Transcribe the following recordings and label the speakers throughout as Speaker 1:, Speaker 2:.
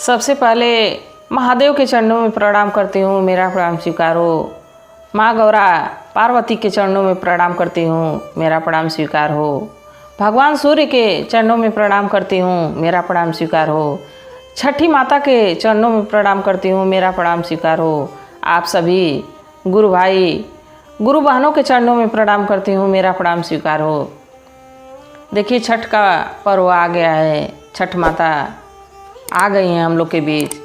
Speaker 1: सबसे पहले महादेव के चरणों में प्रणाम करती हूँ, मेरा प्रणाम स्वीकार हो। माँ गौरा पार्वती के चरणों में प्रणाम करती हूँ, मेरा प्रणाम स्वीकार हो। भगवान सूर्य के चरणों में प्रणाम करती हूँ, मेरा प्रणाम स्वीकार हो। छठी माता के चरणों में प्रणाम करती हूँ, मेरा प्रणाम स्वीकार हो। आप सभी गुरु भाई गुरु बहनों के चरणों में प्रणाम करती हूँ, मेरा प्रणाम स्वीकार हो। देखिए छठ का पर्व आ गया है, छठ माता आ गई हैं हम लोग के बीच।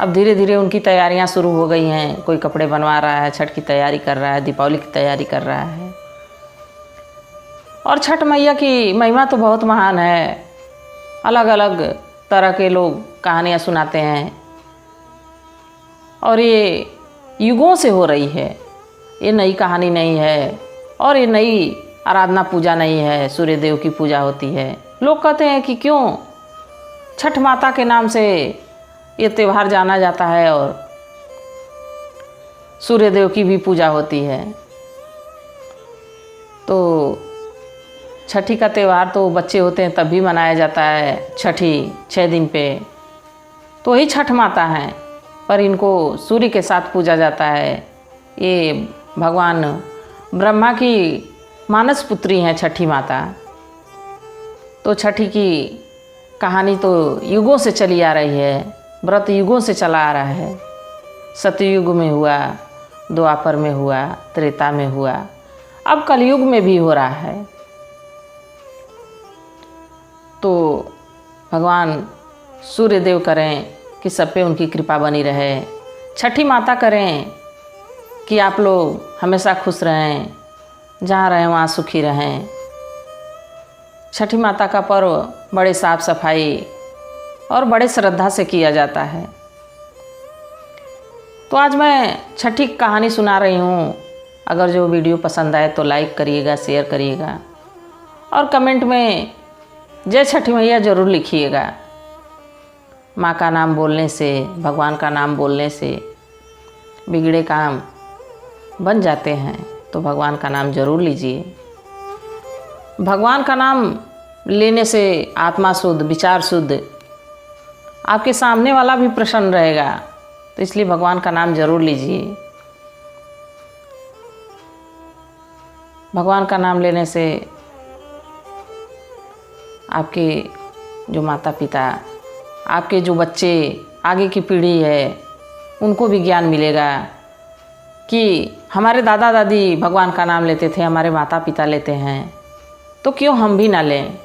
Speaker 1: अब धीरे धीरे उनकी तैयारियां शुरू हो गई हैं। कोई कपड़े बनवा रहा है, छठ की तैयारी कर रहा है, दीपावली की तैयारी कर रहा है। और छठ मैया की महिमा तो बहुत महान है। अलग अलग तरह के लोग कहानियाँ सुनाते हैं और ये युगों से हो रही है। ये नई कहानी नहीं है और ये नई आराधना पूजा नहीं है। सूर्य देव की पूजा होती है। लोग कहते हैं कि क्यों छठ माता के नाम से ये त्यौहार जाना जाता है और सूर्य देव की भी पूजा होती है। तो छठी का त्यौहार तो बच्चे होते हैं तब भी मनाया जाता है। छठी 6 दिन पे तो वही छठ माता हैं, पर इनको सूर्य के साथ पूजा जाता है। ये भगवान ब्रह्मा की मानस पुत्री हैं छठी माता। तो छठी की कहानी तो युगों से चली आ रही है। व्रत युगों से चला आ रहा है। सतयुग में हुआ, द्वापर में हुआ, त्रेता में हुआ, अब कलयुग में भी हो रहा है। तो भगवान सूर्य देव करें कि सब पे उनकी कृपा बनी रहे। छठी माता करें कि आप लोग हमेशा खुश रहें, जहाँ रहें वहाँ सुखी रहें। छठी माता का पर्व बड़े साफ सफाई और बड़े श्रद्धा से किया जाता है। तो आज मैं छठी कहानी सुना रही हूँ। अगर जो वीडियो पसंद आए तो लाइक करिएगा, शेयर करिएगा और कमेंट में जय छठी मैया ज़रूर लिखिएगा। माँ का नाम बोलने से, भगवान का नाम बोलने से बिगड़े काम बन जाते हैं। तो भगवान का नाम ज़रूर लीजिए। भगवान का नाम लेने से आत्मा शुद्ध, विचार शुद्ध, आपके सामने वाला भी प्रसन्न रहेगा। तो इसलिए भगवान का नाम ज़रूर लीजिए। भगवान का नाम लेने से आपके जो माता पिता, आपके जो बच्चे, आगे की पीढ़ी है, उनको भी ज्ञान मिलेगा कि हमारे दादा दादी भगवान का नाम लेते थे, हमारे माता पिता लेते हैं, तो क्यों हम भी ना लें।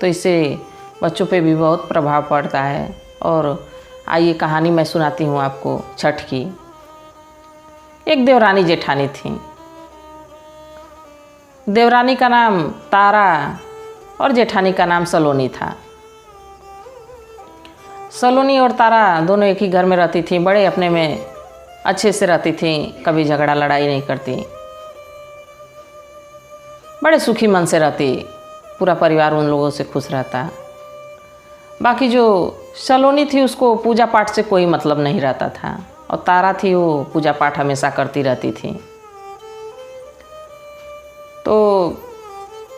Speaker 1: तो इससे बच्चों पे भी बहुत प्रभाव पड़ता है। और आइए कहानी मैं सुनाती हूँ आपको छठ की। एक देवरानी जेठानी थी। देवरानी का नाम तारा और जेठानी का नाम सलोनी था। सलोनी और तारा दोनों एक ही घर में रहती थी। बड़े अपने में अच्छे से रहती थी, कभी झगड़ा लड़ाई नहीं करती, बड़े सुखी मन से रहती। पूरा परिवार उन लोगों से खुश रहता। बाकी जो सलोनी थी उसको पूजा पाठ से कोई मतलब नहीं रहता था और तारा थी वो पूजा पाठ हमेशा करती रहती थी। तो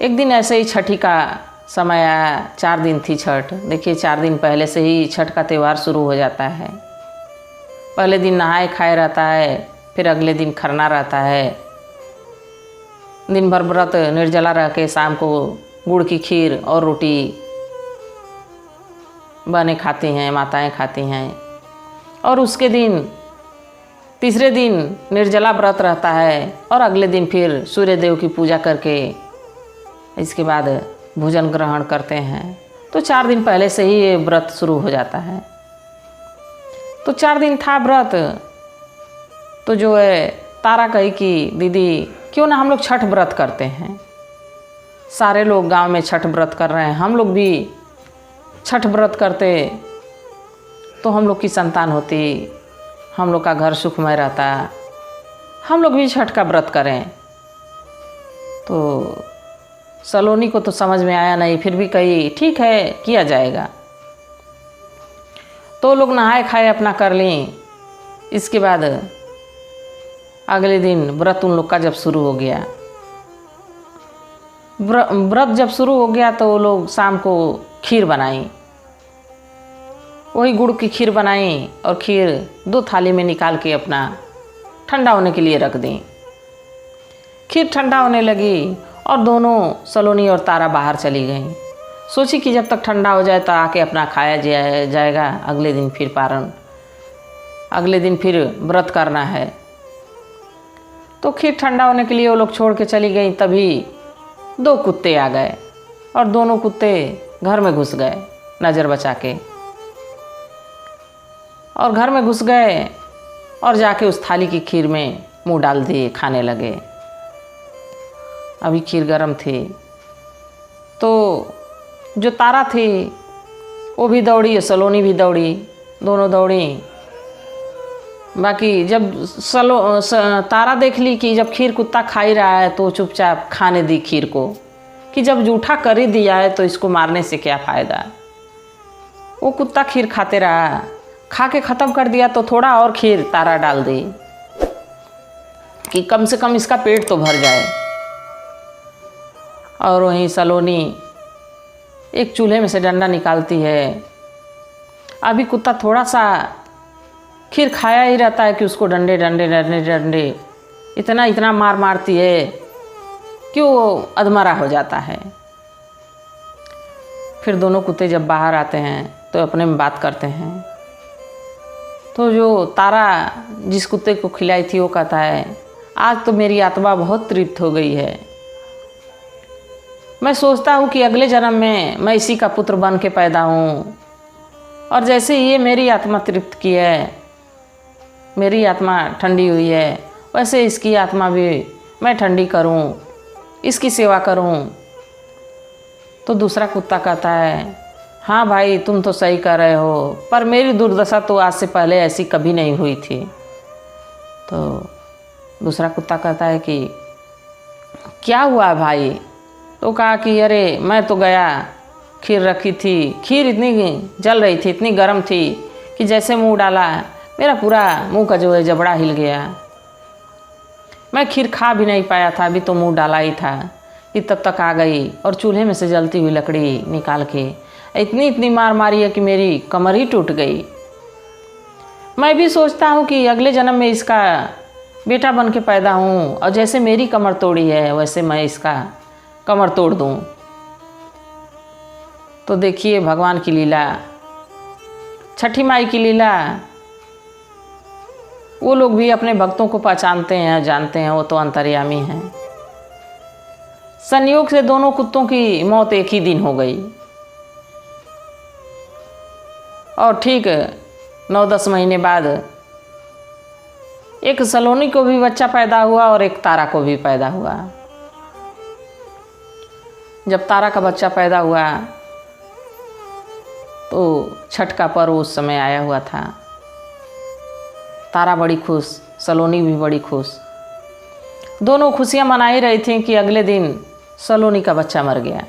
Speaker 1: एक दिन ऐसे ही छठी का समय आया। 4 दिन थी छठ। देखिए 4 दिन पहले से ही छठ का त्यौहार शुरू हो जाता है। पहले दिन नहाए खाए रहता है, फिर अगले दिन खरना रहता है। दिन भर व्रत निर्जला रह के शाम को गुड़ की खीर और रोटी बने खाती हैं, माताएं खाती हैं। और उसके दिन तीसरे दिन निर्जला व्रत रहता है और अगले दिन फिर सूर्य देव की पूजा करके इसके बाद भोजन ग्रहण करते हैं। तो 4 दिन पहले से ही ये व्रत शुरू हो जाता है। तो 4 दिन था व्रत। तो जो है तारा कही कि दीदी क्यों ना हम लोग छठ व्रत करते हैं। सारे लोग गांव में छठ व्रत कर रहे हैं, हम लोग भी छठ व्रत करते तो हम लोग की संतान होती, हम लोग का घर सुखमय रहता, हम लोग भी छठ का व्रत करें। तो सलोनी को तो समझ में आया नहीं, फिर भी कही ठीक है किया जाएगा। तो लोग नहाए खाए अपना कर लें। इसके बाद अगले दिन व्रत उन लोग का जब शुरू हो गया, व्रत जब शुरू हो गया तो वो लोग शाम को खीर बनाई। वही गुड़ की खीर बनाई और खीर 2 थाली में निकाल के अपना ठंडा होने के लिए रख दी। खीर ठंडा होने लगी और दोनों सलोनी और तारा बाहर चली गईं। सोची कि जब तक ठंडा हो जाए तो आके अपना खाया जाएगा, अगले दिन फिर पारण, अगले दिन फिर व्रत करना है। तो खीर ठंडा होने के लिए वो लोग छोड़ के चली गई। तभी 2 कुत्ते आ गए और दोनों कुत्ते घर में घुस गए नज़र बचा के, और घर में घुस गए और जाके उस थाली की खीर में मुंह डाल दिए, खाने लगे। अभी खीर गर्म थी तो जो तारा थी वो भी दौड़ी और सलोनी भी दौड़ी, दोनों दौड़ी। बाकी जब तारा देख ली कि जब खीर कुत्ता खा ही रहा है तो चुपचाप खाने दी खीर को, कि जब जूठा कर ही दिया है तो इसको मारने से क्या फ़ायदा। वो कुत्ता खीर खाते रहा, खा के ख़त्म कर दिया तो थोड़ा और खीर तारा डाल दी कि कम से कम इसका पेट तो भर जाए। और वहीं सलोनी एक चूल्हे में से डंडा निकालती है। अभी कुत्ता थोड़ा सा खीर खाया ही रहता है कि उसको डंडे डंडे डंडे डंडे इतना मार मारती है कि वो अधमरा हो जाता है। फिर दोनों कुत्ते जब बाहर आते हैं तो अपने में बात करते हैं। तो जो तारा जिस कुत्ते को खिलाई थी वो कहता है, आज तो मेरी आत्मा बहुत तृप्त हो गई है। मैं सोचता हूँ कि अगले जन्म में मैं इसी का पुत्र बन के पैदा हूँ, और जैसे ये मेरी आत्मा तृप्त की है, मेरी आत्मा ठंडी हुई है, वैसे इसकी आत्मा भी मैं ठंडी करूं, इसकी सेवा करूं। तो दूसरा कुत्ता कहता है, हाँ भाई तुम तो सही कर रहे हो, पर मेरी दुर्दशा तो आज से पहले ऐसी कभी नहीं हुई थी। तो दूसरा कुत्ता कहता है कि क्या हुआ भाई। तो कहा कि अरे मैं तो गया, खीर रखी थी, खीर इतनी जल रही थी, इतनी गर्म थी कि जैसे मुंह डाला मेरा पूरा मुंह का जो है जबड़ा हिल गया। मैं खीर खा भी नहीं पाया था, अभी तो मुंह डाला ही था कि तब तक आ गई और चूल्हे में से जलती हुई लकड़ी निकाल के इतनी मार मारी है कि मेरी कमर ही टूट गई। मैं भी सोचता हूँ कि अगले जन्म में इसका बेटा बन के पैदा हूँ, और जैसे मेरी कमर तोड़ी है वैसे मैं इसका कमर तोड़ दूँ। तो देखिए भगवान की लीला, छठी माई की लीला। वो लोग भी अपने भक्तों को पहचानते हैं, जानते हैं, वो तो अंतर्यामी हैं। संयोग से दोनों कुत्तों की मौत एक ही दिन हो गई, और ठीक 9-10 महीने बाद एक सलोनी को भी बच्चा पैदा हुआ और एक तारा को भी पैदा हुआ। जब तारा का बच्चा पैदा हुआ तो छठ का पर्व उस समय आया हुआ था। तारा बड़ी खुश, सलोनी भी बड़ी खुश। दोनों खुशियां मना ही रही थीं कि अगले दिन सलोनी का बच्चा मर गया।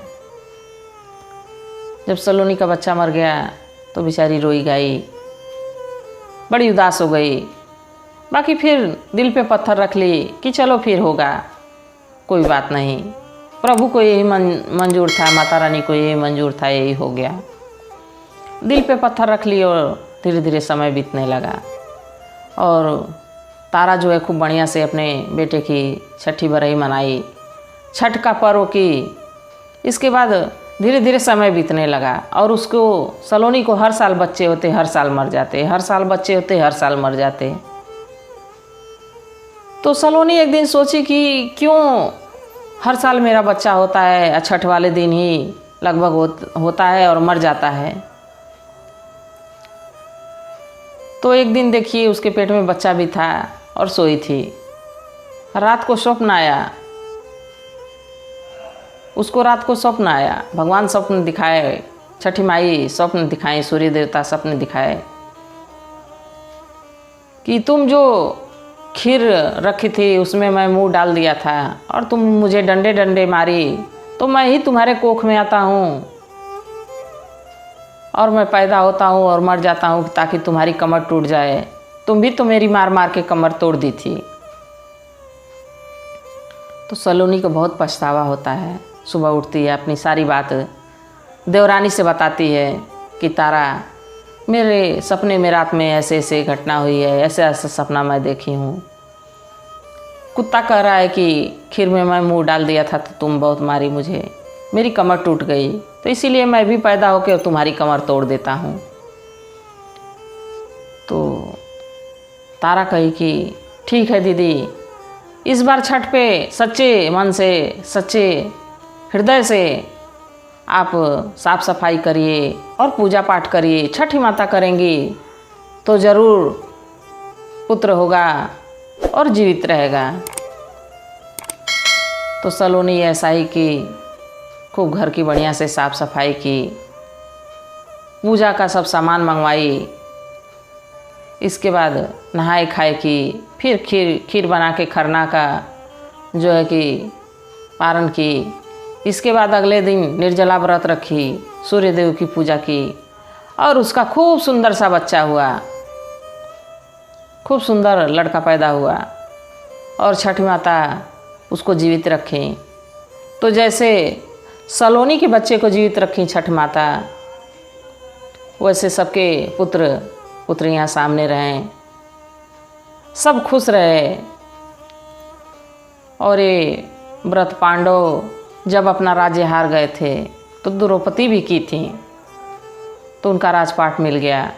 Speaker 1: जब सलोनी का बच्चा मर गया तो बेचारी रोई गई, बड़ी उदास हो गई। बाकी फिर दिल पे पत्थर रख ली कि चलो फिर होगा, कोई बात नहीं, प्रभु को यही मंजूर था, माता रानी को यही मंजूर था, यही हो गया। दिल पे पत्थर रख ली और धीरे धीरे समय बीतने लगा। और तारा जो है खूब बढ़िया से अपने बेटे की छठी बरई मनाई, छठ का पर्व की। इसके बाद धीरे धीरे समय बीतने लगा और उसको सलोनी को हर साल बच्चे होते, हर साल मर जाते, हर साल बच्चे होते, हर साल मर जाते। तो सलोनी एक दिन सोची कि क्यों हर साल मेरा बच्चा होता है, छठ वाले दिन ही लगभग होता है और मर जाता है। तो एक दिन देखिए उसके पेट में बच्चा भी था और सोई थी। रात को स्वप्न आया, उसको रात को स्वप्न आया, भगवान स्वप्न दिखाए, छठी माई स्वप्न दिखाए, सूर्य देवता स्वप्न दिखाए कि तुम जो खीर रखी थी उसमें मैं मुंह डाल दिया था और तुम मुझे डंडे डंडे मारी, तो मैं ही तुम्हारे कोख में आता हूँ और मैं पैदा होता हूँ और मर जाता हूँ ताकि तुम्हारी कमर टूट जाए। तुम भी तो मेरी मार मार के कमर तोड़ दी थी। तो सलोनी को बहुत पछतावा होता है। सुबह उठती है, अपनी सारी बात देवरानी से बताती है कि तारा मेरे सपने में रात में ऐसे ऐसे घटना हुई है, ऐसे ऐसा सपना मैं देखी हूँ। कुत्ता कह रहा है कि खीर में मैं मुंह डाल दिया था तो तुम बहुत मारी मुझे, मेरी कमर टूट गई, तो इसीलिए मैं भी पैदा होकर तुम्हारी कमर तोड़ देता हूँ। तो तारा कही कि ठीक है दीदी, इस बार छठ पे सच्चे मन से, सच्चे हृदय से आप साफ सफाई करिए और पूजा पाठ करिए। छठी माता करेंगी तो ज़रूर पुत्र होगा और जीवित रहेगा। तो सलोनी ऐसा ही की, खूब घर की बढ़िया से साफ सफाई की, पूजा का सब सामान मंगवाई, इसके बाद नहाए खाए की, फिर खीर बना के खरना का जो है कि पारण की। इसके बाद अगले दिन निर्जला व्रत रखी, सूर्य देव की पूजा की और उसका खूब सुंदर सा बच्चा हुआ, खूब सुंदर लड़का पैदा हुआ और छठी माता उसको जीवित रखें। तो जैसे सलोनी के बच्चे को जीवित रखी छठ माता, वैसे सबके पुत्र पुत्रियां सामने रहें, सब खुश रहे। और ये व्रत पांडव जब अपना राज्य हार गए थे तो द्रौपदी भी की थी, तो उनका राजपाट मिल गया।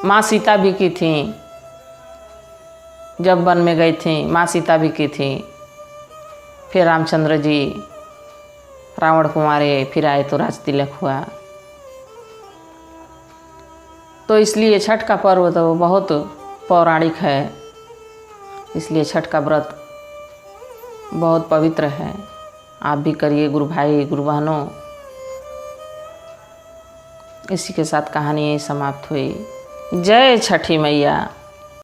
Speaker 1: माँ सीता भी की थी, जब वन में गई थी माँ सीता भी की थी। फिर रामचंद्र जी रावण को मारे, फिर आए तो राज तिलक हुआ। तो इसलिए छठ का पर्व तो बहुत पौराणिक है, इसलिए छठ का व्रत बहुत पवित्र है। आप भी करिए गुरु भाई गुरु बहनों। इसी के साथ कहानी समाप्त हुई। जय छठी मैया।